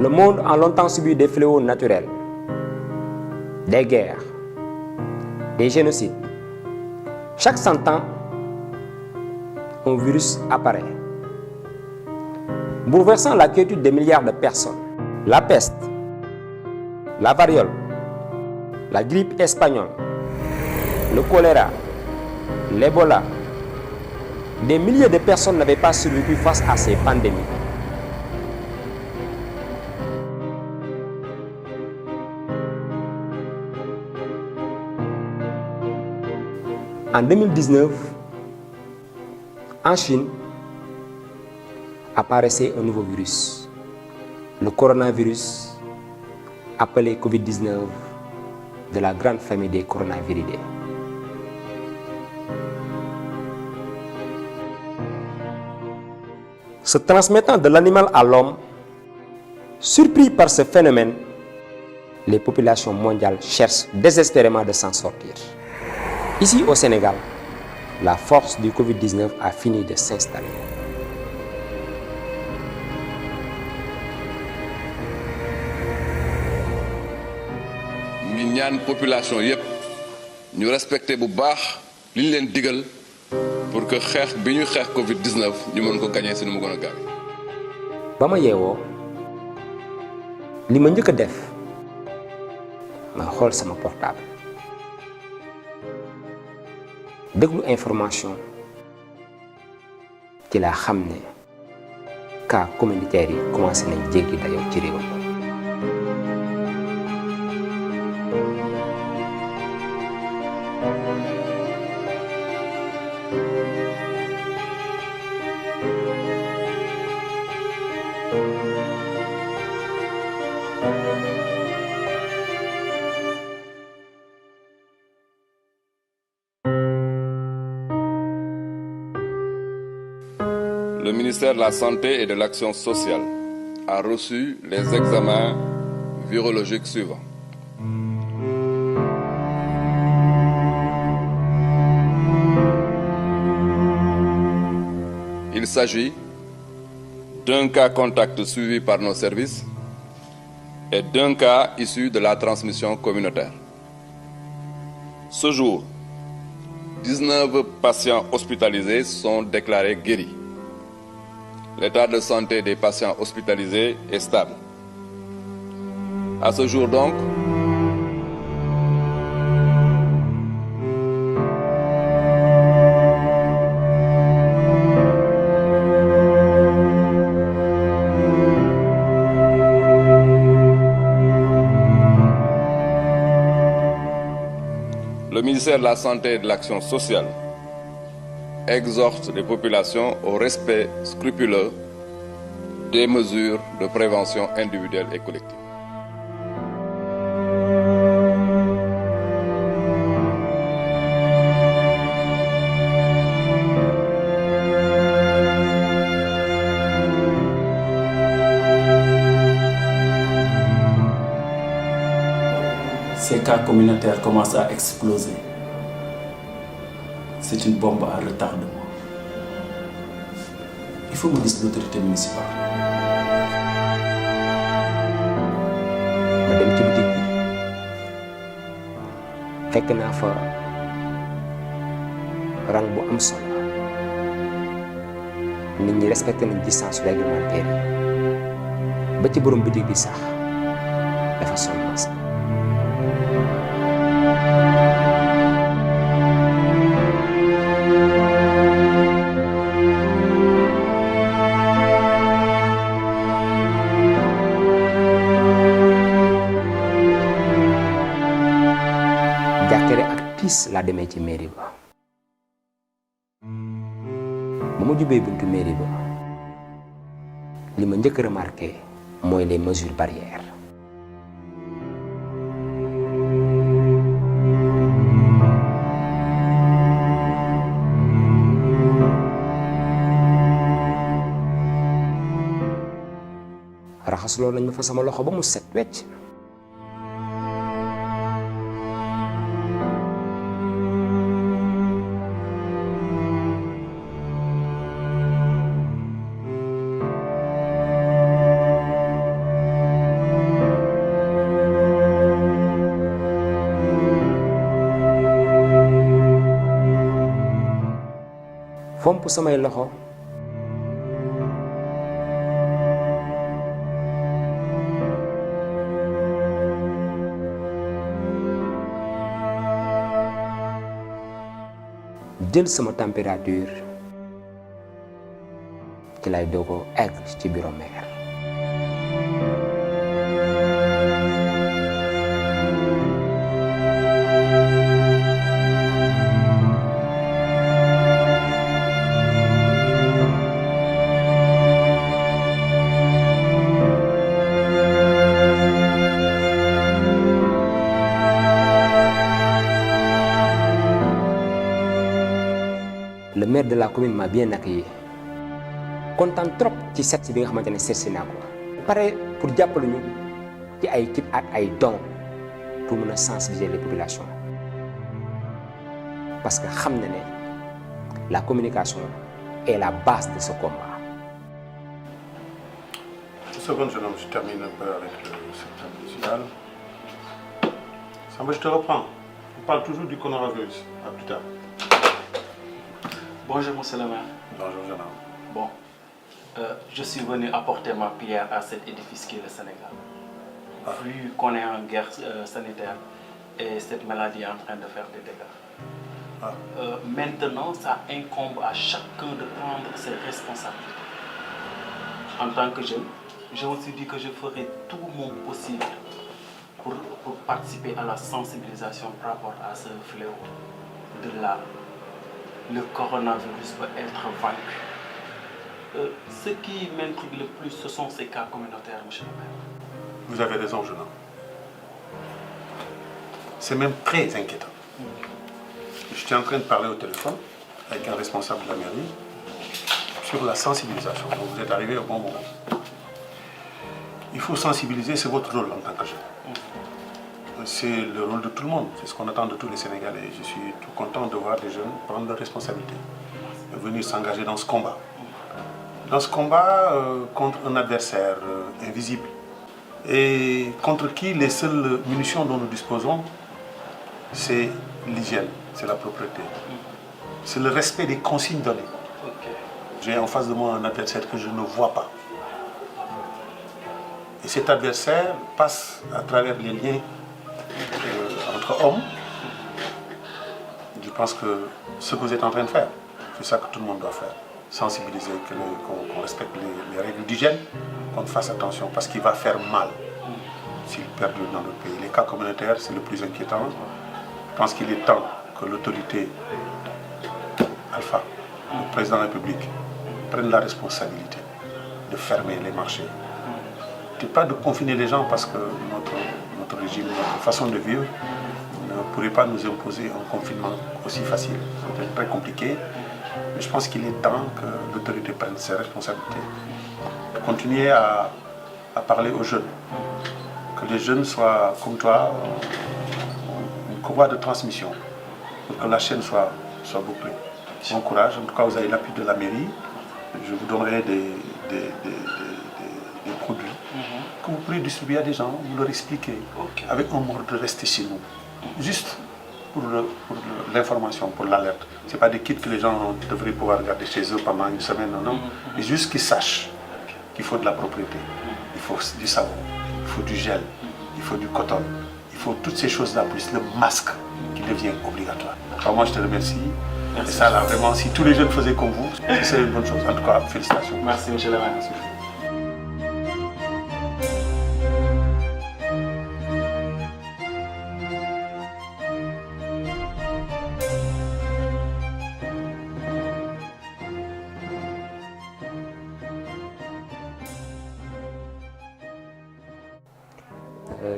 Le monde a longtemps subi des fléaux naturels, des guerres, des génocides. Chaque 100 ans, un virus apparaît, bouleversant la quiétude des milliards de personnes. La peste, la variole, la grippe espagnole, le choléra, l'Ebola. Des milliers de personnes n'avaient pas survécu face à ces pandémies. En 2019, en Chine, apparaissait un nouveau virus, le coronavirus, appelé Covid-19, de la grande famille des coronaviridés. Se transmettant de l'animal à l'homme, surpris par ce phénomène, les populations mondiales cherchent désespérément de s'en sortir. Ici au Sénégal, la force du Covid-19 a fini de s'installer. Ñu ñaan population yépp ñu respecté bu baax li ñu leen digal pour que xeex bi ñu xeex Covid-19 ñu mën ko gagner si nu mu gën a gaaw. ba ma yeewoo li ma njëkk a def ma xool sama portable déglu information ci laa xam ne cas communautaire yi commencé nañ jéggi dayoo ci réew mi. Le ministère de la Santé et de l'Action sociale a reçu les examens virologiques suivants. Il s'agit d'un cas contact suivi par nos services et d'un cas issu de la transmission communautaire. Ce jour, 19 patients hospitalisés sont déclarés guéris. L'état de santé des patients hospitalisés est stable. À ce jour donc, le ministère de la Santé et de l'Action sociale exhorte les populations au respect scrupuleux des mesures de prévention individuelle et collective. Ces cas communautaires commencent à exploser. C'est une bombe à retardement. Il faut me dire l'autorité municipale. ma dem ci boutique bi fekk naa fa rang bu am solo nit ñi respecté nañ distance réglementaire yi ba ci borom boutique bi sax dafa sol masque. jàkkere ak tiis laa demee ci mairie ba ma jubee buntu mairie ba li ma njëkk a remarqué mooy les mesures barrières. raxasuloo nañ ma fa sama loxo ba mu set wecc. fomp samay loxo jël sama température ci lay dogo egg ci bureau maire. Le maire de la commune m'a bien accueilli. Content trop ci set si bi nga xamante ne seet si naa ko. Pare pour jàppale ñu ci ay kit ak ay dons pour mën a sensibiliser les populations. Parce que xam na ne la communication est la base de ce combat. Une seconde, jeune homme, je termine un peu avec le secteur municipal. Samba, je te reprends. On parle toujours du coronavirus. À plus tard. Bonjour, monsieur le maire. Bonjour, jeune homme. Bon, je suis venu apporter ma pierre à cet édifice qui est le Sénégal. Vu qu'on est en guerre sanitaire et cette maladie est en train de faire des dégâts. Maintenant, ça incombe à chacun de prendre ses responsabilités. En tant que jeune, je me suis dit que je ferai tout mon possible pour participer à la sensibilisation par rapport à ce fléau. De là, le coronavirus peut être vaincu. Ce qui m'intrigue le plus, ce sont ces cas communautaires, monsieur le maire. Vous avez raison, jeune homme. C'est même très inquiétant. Je suis en train de parler au téléphone avec un responsable de la mairie sur la sensibilisation. Donc vous êtes arrivé au bon moment. Il faut sensibiliser, c'est votre rôle en tant que jeune. C'est le rôle de tout le monde, c'est ce qu'on attend de tous les Sénégalais. Je suis tout content de voir les jeunes prendre leurs responsabilités et venir s'engager dans ce combat. Dans ce combat contre un adversaire invisible et contre qui les seules munitions dont nous disposons, c'est l'hygiène, c'est la propreté, c'est le respect des consignes données. J'ai en face de moi un adversaire que je ne vois pas. Et cet adversaire passe à travers les liens entre hommes. Je pense que ce que vous êtes en train de faire, c'est ça que tout le monde doit faire. Sensibiliser, qu'on respecte les règles d'hygiène, qu'on fasse attention, parce qu'il va faire mal s'il perdure dans notre pays. Les cas communautaires, c'est le plus inquiétant. Je pense qu'il est temps que l'autorité Alpha, le président de la République, prenne la responsabilité de fermer les marchés. Pas de confiner les gens parce que notre régime, notre façon de vivre ne pourrait pas nous imposer un confinement aussi facile. C'est très compliqué. Mais je pense qu'il est temps que l'autorité prenne ses responsabilités. Continuer à parler aux jeunes. Que les jeunes soient, comme toi, une courroie de transmission. Pour que la chaîne soit bouclée. Bon courage. En tout cas, vous avez l'appui de la mairie. Je vous donnerai des produits que vous pourrez distribuer à des gens, vous leur expliquer avec un mot de rester chez nous. Juste pour l'information, pour l'alerte. Ce n'est pas des kits que les gens devraient pouvoir garder chez eux pendant une semaine, non. Mais juste qu'ils sachent qu'il faut de la propriété, il faut du savon, il faut du gel, il faut du coton, il faut toutes ces choses-là, plus le masque qui devient obligatoire. Alors moi je te remercie. Merci. Et ça là, vraiment, si tous les jeunes faisaient comme vous, c'est une bonne chose. En tout cas, félicitations. Merci, monsieur le maire.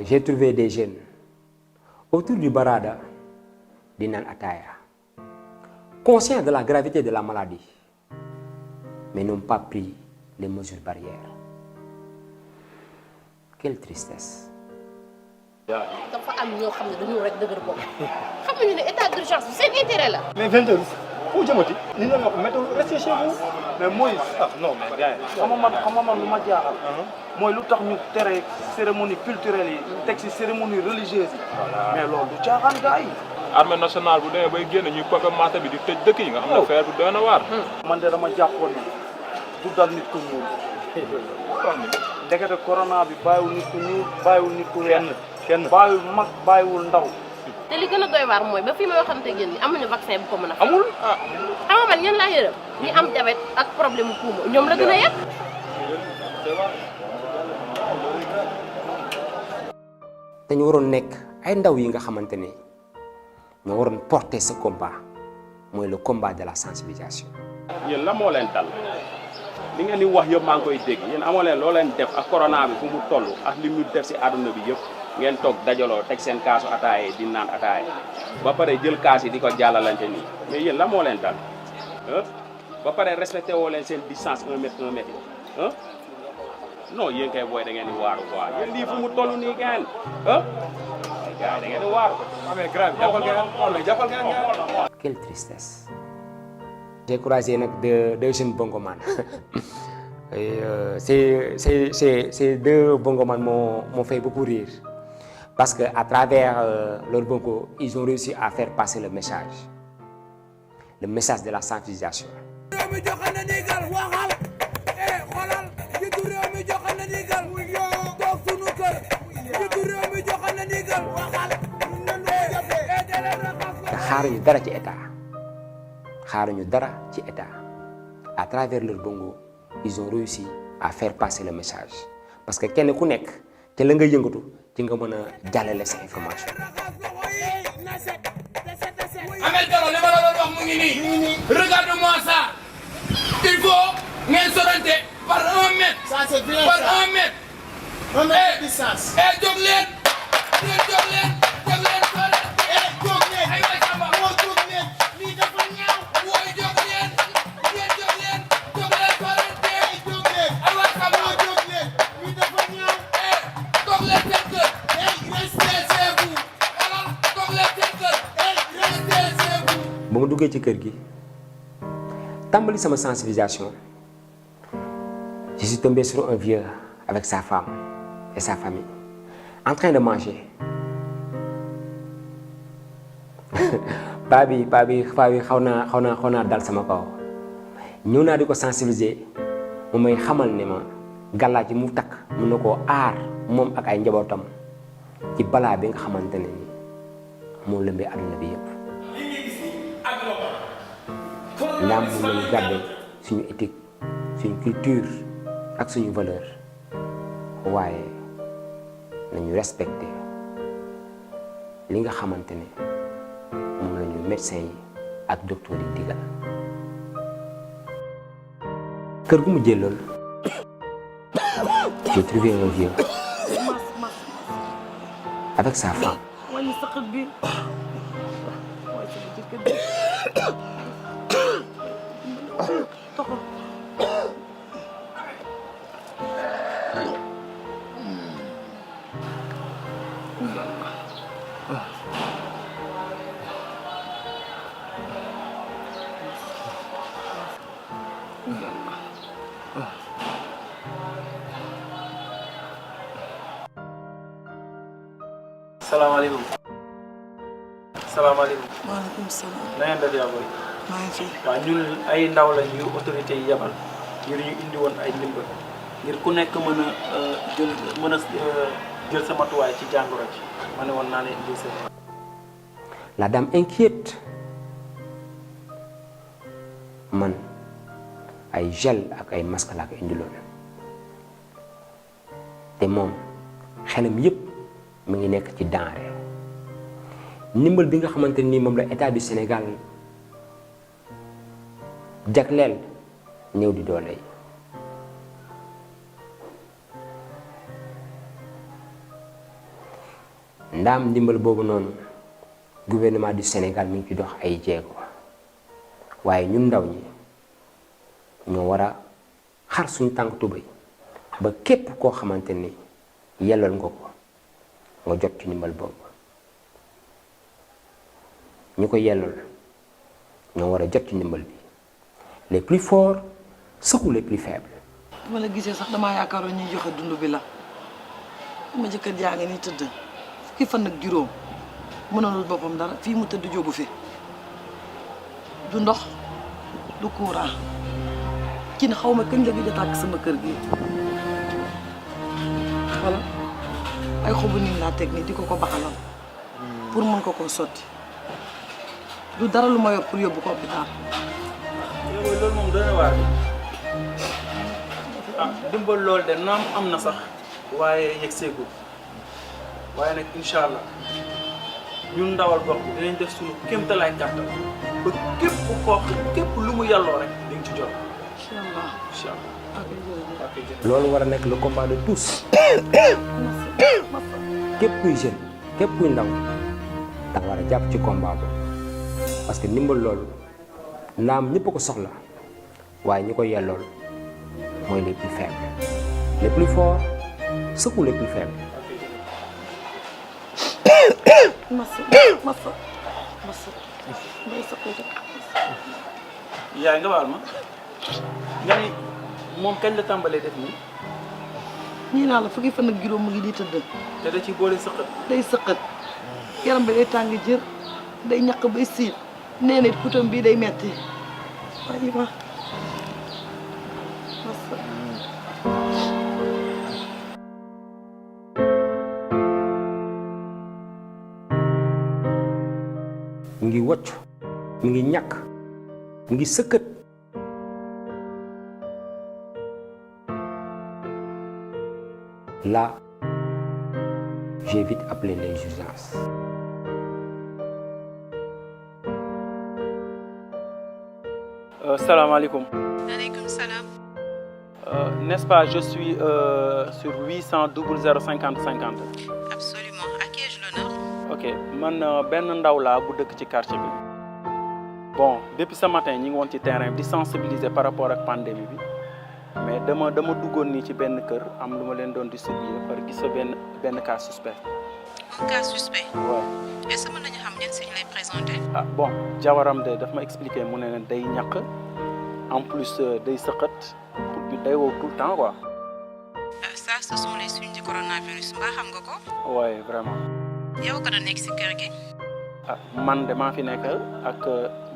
J'ai trouvé des jeunes autour du Barada, d'Inan Ataya, conscients de la gravité de la maladie, mais n'ont pas pris les mesures barrières. Quelle tristesse. dafa am ñoo xam ne dañoo rek dëgër bopp xam nañu ne état d'urgence bi seen intérêt la. mais 22 fu jëmati. ni ñu la wax météo restez chez vous. mais mooy ah non mais gars yi xam nga man lu ma jaaxal. mooy lu tax ñu tere cérémonie culturelle yi teg ci cérémonie religieuse yi. mais loolu du caaxaan gars yi. armée nationale bu demee bay génn ñuy coppe marché bi di tëj dëkk yi nga xam ne feer bi doy na waar. man de dama jàppoon ne du dal nit ku ñuul. ndekete corona bi bàyyiwul nit ku ñuul bàyyiwul nit ku weex kenn bàyyiwul mag bàyyiwul ndaw. te li gën a doy waar mooy ba fi may waxante ak yéen ñi amuñu vaccin bu ko mën a. amul xam nga man ñan laa yërëm ñi am diabète ak problème mu poumon ñoom la gën a yegg. dañu waroon nekk ay ndaw yi nga xamante ne ñoo waroon porter ce combat mooy le combat de la sensibilisation. yéen la moo leen dal li ngeen di wax yëpp maa ngi koy dégg yéen amoo leen loo leen def ak corona bi fu mu toll ak li mu def si àdduna bi yëpp ngeen toog dajaloo teg seen kaasu ataaye di naan ataaye ba pare jël kaas yi di ko jàllalante nii mais yéen la moo leen dal ba pare respecté woo leen seen distance 1 mètre 1 mètre non yéen kay booy da ngeen di waaru quoi yéen lii fu mu toll nii ngeen gars yi da ngeen di waaru. mais grave jàppal ngeen. Quelle tristesse. J'ai croisé deux jeunes bongoman. Ces deux bongoman m'ont fait beaucoup rire. Parce qu'à travers leur bongo, ils ont réussi à faire passer le message de la sensibilisation. xaaruñu dara ci état xaaruñu dara ci état à travers leur bongo ils ont réussi à faire passer le message parce que kenn ku nekk te la nga yëngatu ci nga mën a jàllale sa information. Amel Daro li ma la doon wax mu ngi nii. Regarde-moi ça. Il faut ngeen sorante par 1 mètre. Ça c'est bien par 1 mètre. 1 mètre de distance. Jóg leen. Jóg leen. Jóg leen sorante. Jóg leen. Aywa Samba. Jóg leen. Lii dafa ñaaw. Wooy jóg leen. Jóg leen. Jóg leen sorante. Jóg leen. Aywa Samba. Jóg leen. Lii dafa ñaaw. Jóg leen seen kër. Restez chez vous. Alors jóg leen seen kër. Restez chez vous. ba ma duggee ci kër gi tàmbali sama sensibilisation je suis tombé sur un vieux avec sa femme et sa famille en train de manger paa bi xaw naa dal sama kaw ñëw naa di ko sensibiliser mu may xamal ne ma gàllaaj yi mu takk mun na koo aar moom ak ay njabootam ci balaa bi nga xamante ne ni moo lëmbee àdduna bi yëpp. ndaam mun nañu garder suñu éthique suñu culture ak suñu valeur waaye nañu respecter li nga xamante ne moom la ñu médecins yi ak docteurs yi digal. kër gu mu jëloon j'ai trouvé un vieux avec sa femme. salaamaaleykum. salaamaaleykum. maaleykum salaam. na ngeen def yaa boy. maa ngi fi. waaw ñun ay ndaw lañ yu autorité yi yebal ngir ñu indi woon ay ndimbal ngir ku nekk mën a jël sa matuwaay ci jàngoro ji ma ne woon naa leen indi seen. La dame inquiète man ay gel ak ay masque laa ko indiloon te moom xelam yëpp mu ngi nekk ci denrée ndimbal bi nga xamante ni moom la état du Sénégal jagleel néew di doole yi. ndaam ndimbal boobu noonu gouvernement du Sénégal mi ngi ci dox ay jéego waaye ñun ndaw ñi ñoo war a xar suñu tànk tubéy ba képp koo xamante ni yellal nga ko nga jot ci ndimbal boobu ñu ko yellal ñoo war a jot ci ndimbal bi les plus forts secouent les plus faibles. bu ma la gisee sax damaa yaakaaroon ñuy joxe dund bi la ma jëkkër jaa ngi ni tëdd fukki fan ak juróom mënalul boppam dara fii mu tëdd jógu fi du ndox du courant ci ne xaw ma kañ la gëj a tàkk sama kër gi voilà ay xobu nii laa teg nii di ko baxalal pour mën ko koo sotti du dara lu ma yor pour yóbbu ko hôpital. yow loolu moom doy na waar ah dimbal loolu de naam am na sax waaye yegg seegul waaye nag incha allah ñun ndawal gox bi dinañ def suñu kéemtalaay kàttan ba képp lu mu yàlloo rek di nga ci jot. incha allah incha allah. loolu war a nekk le combat de tous képp kuy jeune képp kuy ndaw da nga war a jàpp ci combat boobu parce que ndimbal loolu naam ñëpp ko soxla waaye ñi ko yellool mooy les plus faibles les plus forts secouent les plus faibles. yaay nga baal ma nga ni moom kañ la tàmbalee def nii. ñii naa la fukki fan ak juróom mu ngi di tëdd. te da ci boole sëqët. day sëqët yaram bi day tàng jër day ñaq bay siit nee na kutam bii day metti waaye ma mu ngi wocc mu ngi ñàkk mu ngi sëkkët là j'ai vite appelé les urgences. Salaamaaleykum. Aleykum salaam. N'est-ce pas je suis sur 800 00 50 50. Absolument. À qui ai-je l'honneur? Ok man benn ndaw laa bu dëkk ci quartier bi. Bon depuis ce matin ñi ngi woon ci terrain bi di sensibiliser par rapport ak pandémie bi mais dama duggoon nii ci benn kër am lu ma leen doon distribuer par gis fa benn cas suspect. Un cas suspect. waaw. Est-ce que mën nañu xam ñan si ñu lay présenter? Ah bon jawaram de daf ma expliquer mu ne day ñàkk en plus day sëqat pour bi day wow tout le temps quoi. Ça ce sont les signes du coronavirus mbaa xam nga ko? Ouais vraiment. yow kan a nekk si kër gi? Ah man de maa fi nekk ak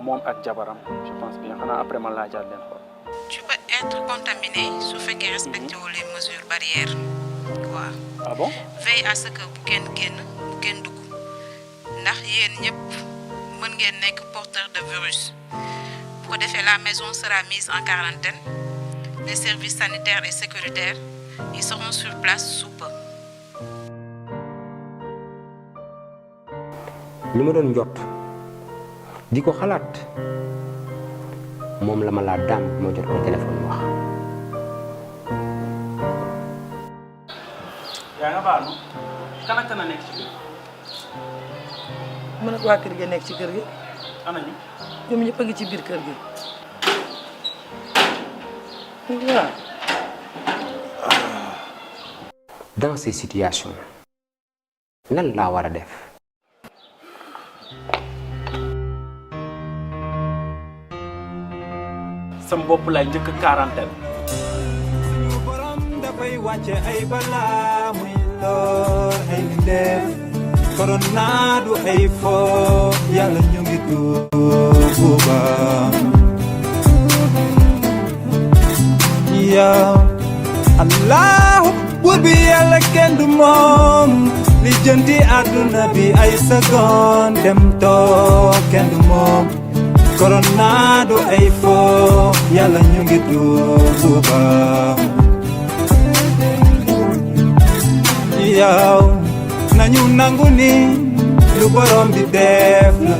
moom ak jabaram je pense bien xanaa après ma laajaat leen ko. Tu peux être contaminé su fekkee respecté wu les mesures barrières quoi. Ah bon? Veille à ce que bu kenn génn bu kenn dugg ndax yéen ñëpp mën ngeen nekk porteur de virus bu ko defee la maison sera mise en quarantaine les services sanitaires et sécuritaires ils seront sur place sous peu. li ma doon njott di ko xalaat moom la ma laa daam moo jot ko téléphone wax. yaa nga baal ma kan a nekk ci biir. mën ak waa kër gi nekk ci kër gi. ana ñu. ñoom ñëpp a ngi ci biir kër gi. waaw. dans ces situations lan laa war a def. sama bopp lay njëkk quarantaine. suñu borom dafay wàcce ay balaa muy lor ay mbindeef corona du ay fo yàlla ñu ngi tuubu ba yow allahu buur bi yàlla kenn du moom li jënti àdduna bi ay seconde dem toog kenn du moom corona du ay fo yàlla ñu ngi tuubu ba yow nañu nangu ni lu borom bi def la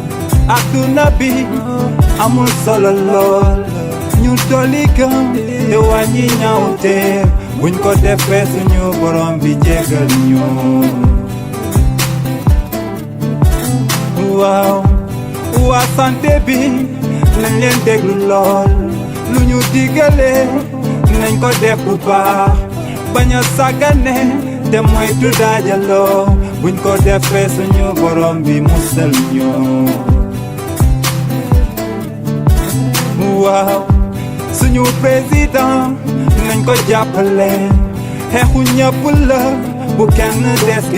àdduna bi amul solo lool ñu dolli gëm te wàññi ñaawte buñ ko defee suñu borom bi jéggal ñu waaw waa santé bi nañ leen déglu lool lu ñu digale nañ ko def bu baax bañ a sàggane te moytu daajaloo buñ ko defee suñu borom bi musal ñu waaw suñu président nañ ko jàppale xeexu ñëpp la bu kenn des